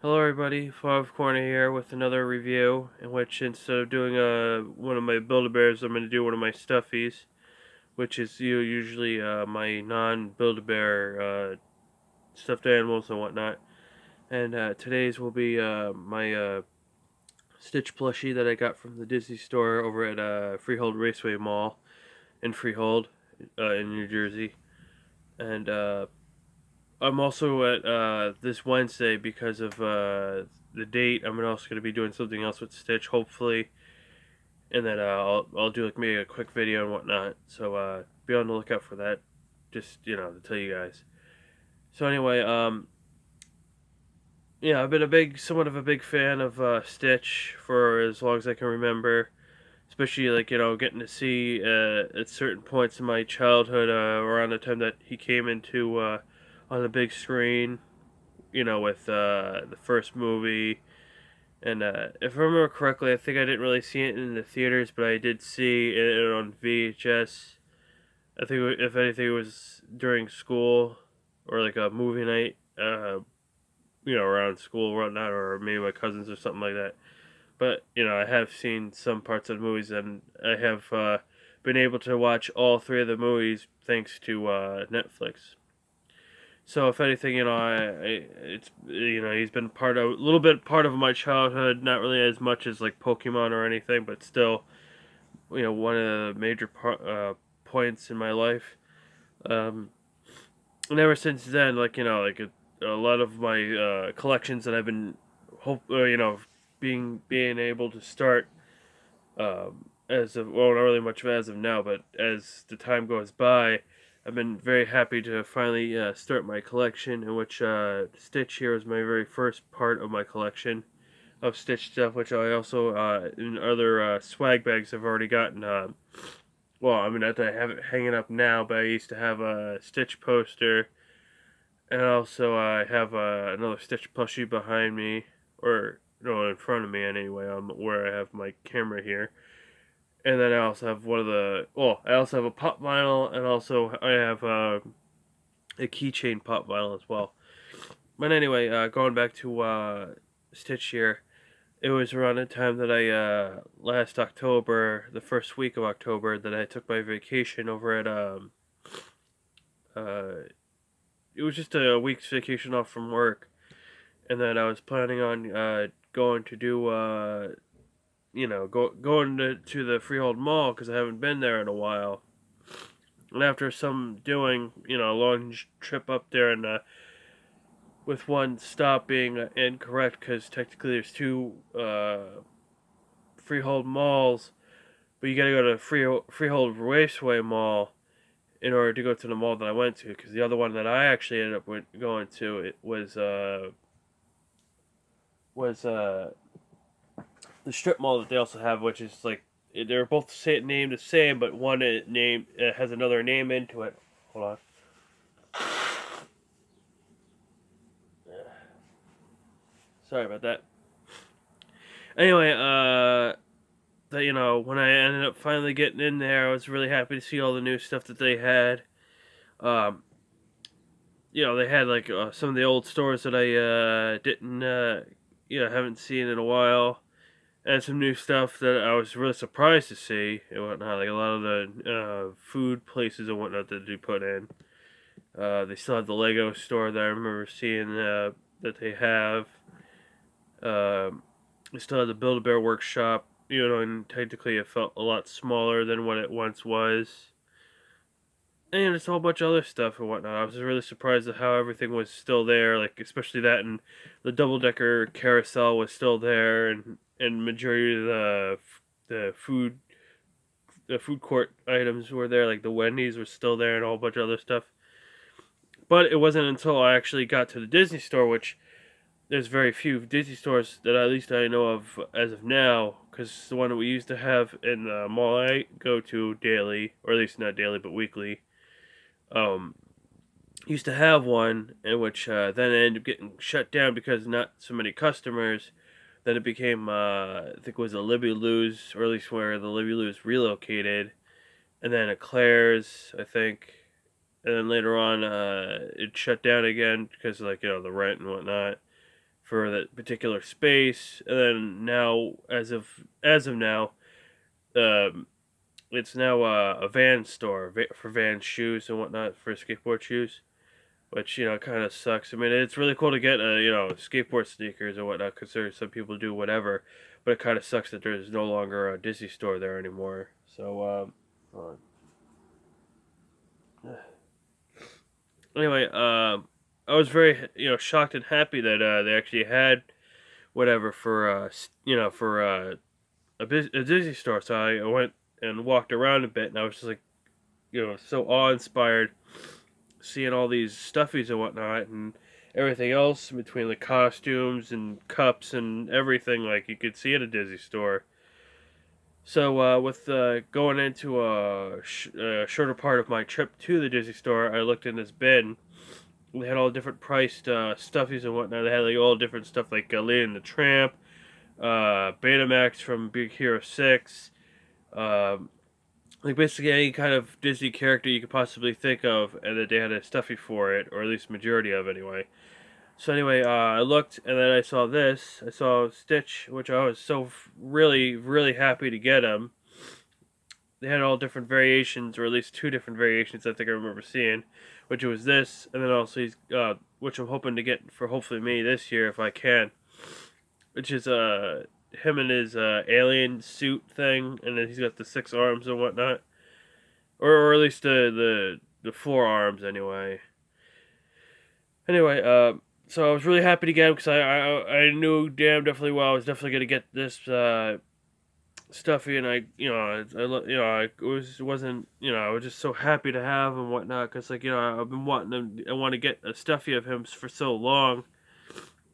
Hello everybody, Five Corner here with another review in which instead of doing one of my Build-A-Bears, I'm going to do one of my Stuffies, which is usually my non-Build-A-Bear stuffed animals and whatnot. And today's will be my Stitch plushie that I got from the Disney store over at Freehold Raceway Mall in Freehold in New Jersey. And I'm also at this Wednesday because of the date. I'm also going to be doing something else with Stitch, hopefully, and then I'll do like maybe a quick video and whatnot. So be on the lookout for that. Just to tell you guys. So anyway, yeah, I've been somewhat of a big fan of Stitch for as long as I can remember. Especially like getting to see at certain points in my childhood around the time that he came into on the big screen. With the first movie. And if I remember correctly, I think I didn't really see it in the theaters, but I did see it on VHS. I think, if anything, it was during school or like a movie night, around school or whatnot, or maybe my cousins or something like that. But, I have seen some parts of the movies, and I have been able to watch all three of the movies thanks to Netflix. So if anything, it's he's been a little bit part of my childhood. Not really as much as like Pokemon or anything, but still, one of the major points in my life. Um, and ever since then, a lot of my collections that I've been being able to start as of well, not really much as of now, but as the time goes by, I've been very happy to finally start my collection, in which Stitch here is my very first part of my collection of Stitch stuff, which I also in other swag bags I've already gotten. Well, I mean, I have it hanging up now, but I used to have a Stitch poster, and also I have another Stitch plushie behind me, or no, in front of me anyway, where I have my camera here. And then I also have I also have a pop vinyl, and also I have a keychain pop vinyl as well. But anyway, going back to Stitch here, it was around the time that I, last October, the first week of October, that I took my vacation over at, uh, it was just a week's vacation off from work. And then I was planning on going to do, going to the Freehold Mall because I haven't been there in a while. And after some doing, a long trip up there, and with one stop being incorrect because technically there's two Freehold malls, but you gotta go to Freehold Raceway Mall in order to go to the mall that I went to. Because the other one that I actually ended up going to, it was the strip mall that they also have, which is like they're both named the same, but one name has another name into it. Hold on. Sorry about that. Anyway, when I ended up finally getting in there, I was really happy to see all the new stuff that they had. Um, they had like some of the old stores that I didn't, haven't seen in a while, and some new stuff that I was really surprised to see and whatnot. Like a lot of the food places and whatnot that they put in. They still have the Lego store that I remember seeing that they have. They still have the Build-A-Bear workshop, and technically it felt a lot smaller than what it once was. And it's a whole bunch of other stuff and whatnot. I was really surprised at how everything was still there, like especially that, and the double-decker carousel was still there, and majority of the food court items were there, like the Wendy's was still there, and a whole bunch of other stuff. But it wasn't until I actually got to the Disney store, which there's very few Disney stores that at least I know of as of now, because the one that we used to have in the mall I go to daily, or at least not daily but weekly, um, used to have one in which then it ended up getting shut down because not so many customers. Then it became, I think it was a Libby Lou's, or at least where the Libby Lou's relocated, and then a Claire's, I think, and then later on it shut down again because the rent and whatnot. for that particular space. And then now, as of now, um, it's now a van store for van shoes and whatnot, for skateboard shoes, which kind of sucks. I mean, it's really cool to get skateboard sneakers and whatnot, because some people do whatever, but it kind of sucks that there's no longer a Disney store there anymore. So hold on. Anyway, I was very shocked and happy that they actually had whatever for a Disney store. So I went and walked around a bit, and I was just like, so awe inspired, seeing all these stuffies and whatnot, and everything else in between the costumes and cups and everything like you could see at a Disney store. So with going into a shorter part of my trip to the Disney store, I looked in this bin. They had all different priced stuffies and whatnot. They had like all different stuff like Lady and the Tramp, Betamax from Big Hero 6, like basically any kind of Disney character you could possibly think of, and that they had a stuffy for it, or at least majority of anyway. So anyway, I looked, and then I saw this. I saw Stitch, which I was so really, really happy to get him. They had all different variations, or at least two different variations I think I remember seeing, which was this, and then also he's, which I'm hoping to get for hopefully me this year if I can, which is him in his alien suit thing, and then he's got the 6 arms and whatnot, or at least the 4 arms anyway. Anyway, so I was really happy to get him because I knew damn definitely well I was definitely gonna get this Stuffy, and I was just so happy to have him and whatnot, because like I've been I want to get a Stuffy of him for so long.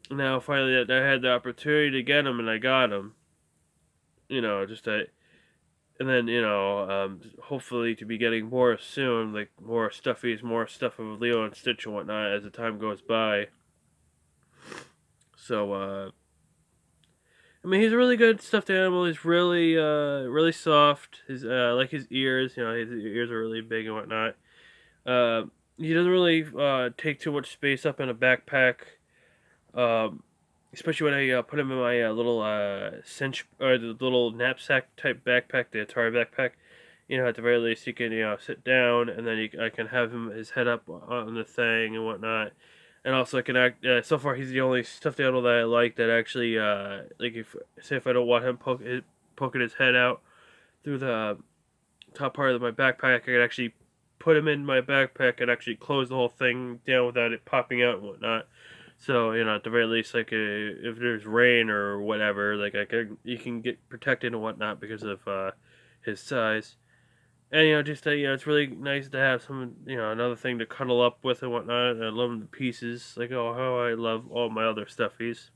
Now finally that I had the opportunity to get him, and I got him. Just and then hopefully to be getting more soon, like more Stuffies, more stuff of Lilo and Stitch and whatnot as the time goes by. So I mean, he's a really good stuffed animal. He's really, really soft. His, like his ears, his ears are really big and whatnot. Uh, he doesn't really take too much space up in a backpack. Um, Especially when I put him in my little cinch or the little knapsack type backpack, the Atari backpack. At the very least, he can sit down, and then I can have his head up on the thing and whatnot. And also, I can act. So far, he's the only stuffed animal that I like that actually, like, if I don't want him poking his head out through the top part of my backpack, I can actually put him in my backpack and actually close the whole thing down without it popping out and whatnot. So at the very least, like, if there's rain or whatever, like you can get protected and whatnot because of his size. And just it's really nice to have some, another thing to cuddle up with and whatnot. And I love them to pieces. Like, oh, how I love all my other stuffies.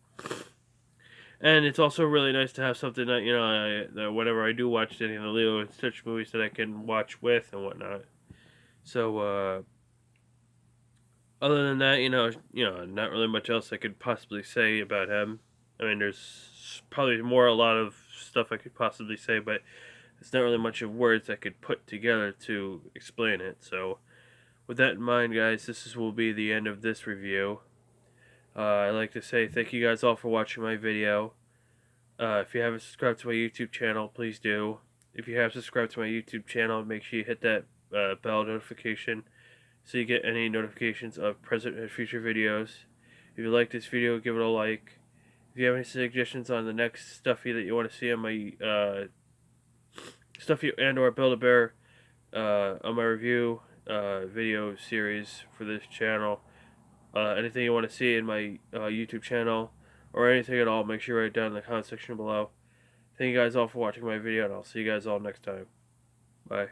And it's also really nice to have something that that whenever I do watch any of the Lilo and Stitch movies, that I can watch with and whatnot. So other than that, not really much else I could possibly say about him. I mean, there's probably a lot of stuff I could possibly say, but it's not really much of words I could put together to explain it. So, with that in mind, guys, will be the end of this review. I'd like to say thank you guys all for watching my video. If you haven't subscribed to my YouTube channel, please do. If you have subscribed to my YouTube channel, make sure you hit that bell notification so you get any notifications of present and future videos. If you like this video, give it a like. If you have any suggestions on the next Stuffy that you want to see on my Stuffy and or Build-A-Bear on my review video series for this channel, anything you want to see in my YouTube channel, or anything at all, make sure you write it down in the comment section below. Thank you guys all for watching my video, and I'll see you guys all next time. Bye.